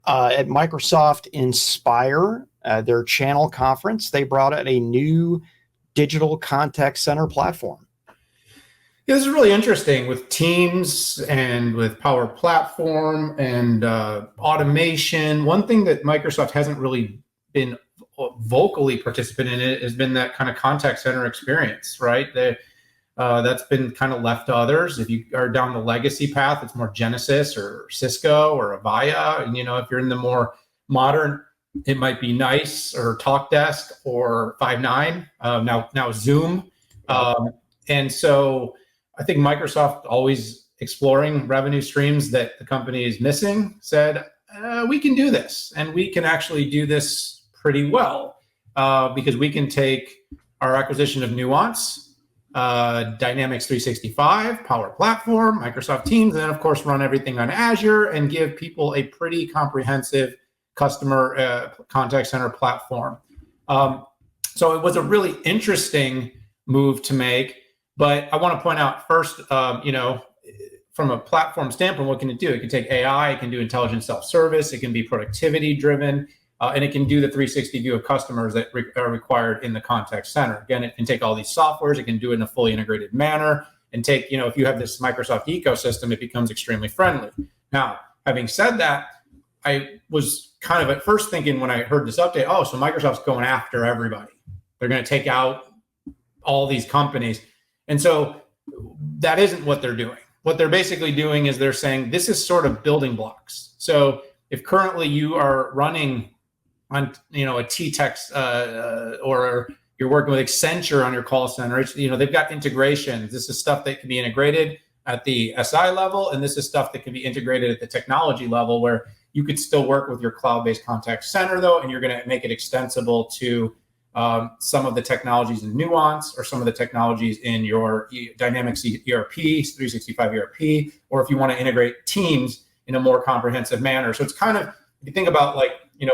At Microsoft Inspire, their channel conference, they brought out a new digital contact center platform. Yeah, this is really interesting with Teams and with Power Platform and automation. One thing that Microsoft hasn't really been vocally participant in it has been that kind of contact center experience, right? That's been kind of left to others. If you are down the legacy path, it's more Genesys or Cisco or Avaya. And, if you're in the more modern, it might be NICE or TalkDesk or Five9, now Zoom. And so I think Microsoft, always exploring revenue streams that the company is missing, said, we can do this. And we can actually do this pretty well because we can take our acquisition of Nuance, Dynamics 365, Power Platform, Microsoft Teams, and then, of course, run everything on Azure and give people a pretty comprehensive customer contact center platform. So it was a really interesting move to make. But I want to point out first, from a platform standpoint, what can it do? It can take AI, it can do intelligent self-service, it can be productivity driven, and it can do the 360 view of customers that are required in the contact center. Again, it can take all these softwares, it can do it in a fully integrated manner, and take, if you have this Microsoft ecosystem, it becomes extremely friendly. Now, having said that, I was kind of at first thinking when I heard this update, so Microsoft's going after everybody. They're going to take out all these companies. And so that isn't what they're doing. What they're basically doing is they're saying this is sort of building blocks. So if currently you are running on, a T-Tex or you're working with Accenture on your call center, they've got integrations. This is stuff that can be integrated at the SI level, and this is stuff that can be integrated at the technology level where you could still work with your cloud-based contact center, though, and you're going to make it extensible to some of the technologies in Nuance or some of the technologies in your Dynamics ERP, 365 ERP, or if you want to integrate Teams in a more comprehensive manner. So it's kind of, if you think about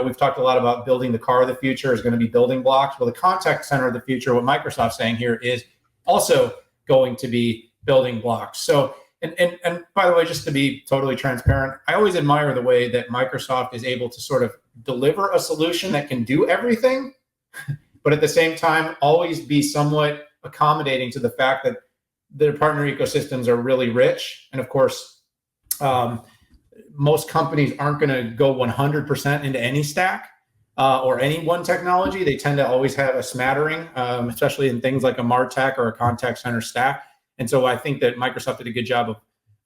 we've talked a lot about building the car of the future is going to be building blocks. Well, the contact center of the future, what Microsoft's saying here, is also going to be building blocks. So, and by the way, just to be totally transparent, I always admire the way that Microsoft is able to sort of deliver a solution that can do everything, but at the same time, always be somewhat accommodating to the fact that their partner ecosystems are really rich. And of course, most companies aren't going to go 100% into any stack or any one technology. They tend to always have a smattering, especially in things like a MarTech or a contact center stack. And so I think that Microsoft did a good job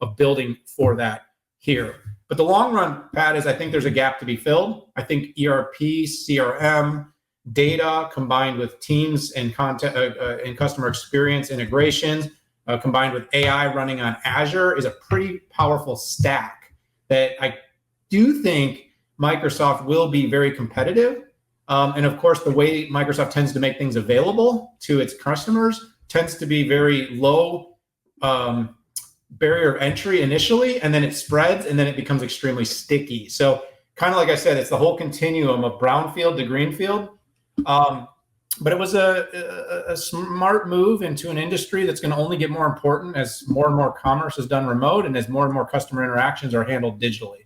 of building for that here. But the long run, Pat, is I think there's a gap to be filled. I think ERP, CRM, data combined with Teams and content and customer experience integrations, combined with AI running on Azure, is a pretty powerful stack that I do think Microsoft will be very competitive. And of course, the way Microsoft tends to make things available to its customers tends to be very low barrier of entry initially, and then it spreads, and then it becomes extremely sticky. So kind of like I said, it's the whole continuum of brownfield to greenfield. But it was a smart move into an industry that's going to only get more important as more and more commerce is done remote and as more and more customer interactions are handled digitally.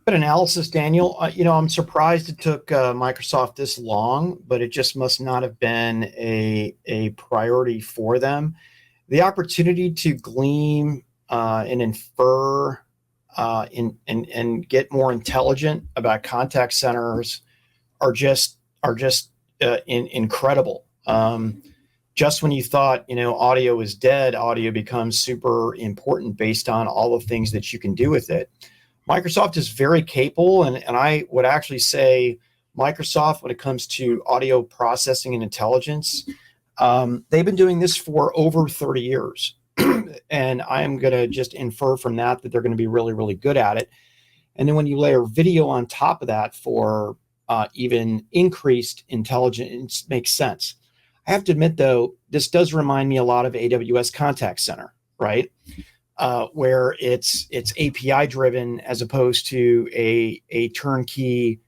Good analysis, Daniel. I'm surprised it took Microsoft this long, but it just must not have been a priority for them. The opportunity to glean and infer and get more intelligent about contact centers are just incredible. Just when you thought, audio is dead, audio becomes super important based on all the things that you can do with it. Microsoft is very capable, and I would actually say Microsoft, when it comes to audio processing and intelligence, they've been doing this for over 30 years. And I'm going to just infer from that they're going to be really, really good at it. And then when you layer video on top of that for even increased intelligence, makes sense. I have to admit, though, this does remind me a lot of AWS Contact Center, right? Where it's API driven as opposed to a turnkey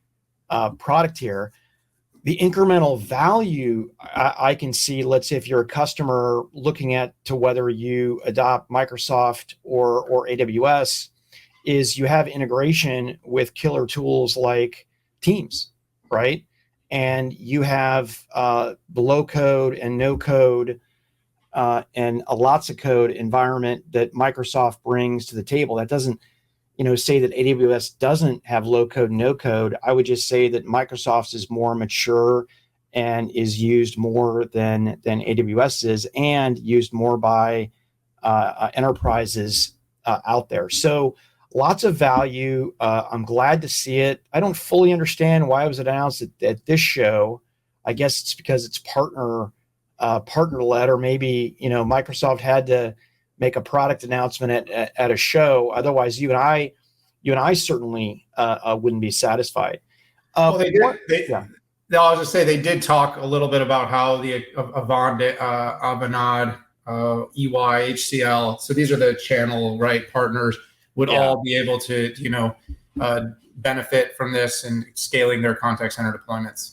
product here. The incremental value I can see, let's say if you're a customer looking at to whether you adopt Microsoft or AWS, is you have integration with killer tools like Teams, right? And you have the low code and no code and a lots of code environment that Microsoft brings to the table. That doesn't, say that AWS doesn't have low code, no code. I would just say that Microsoft's is more mature and is used more than AWS is, and used more by enterprises out there. So lots of value. I'm glad to see it. I don't fully understand why it was announced at this show. I guess it's because it's partner led, or maybe Microsoft had to make a product announcement at a show. Otherwise, you and I certainly wouldn't be satisfied. Well, they did. Yeah. I'll just say they did talk a little bit about how the Avanade, EY, HCL. So these are the channel partners would all be able to benefit from this and scaling their contact center deployments.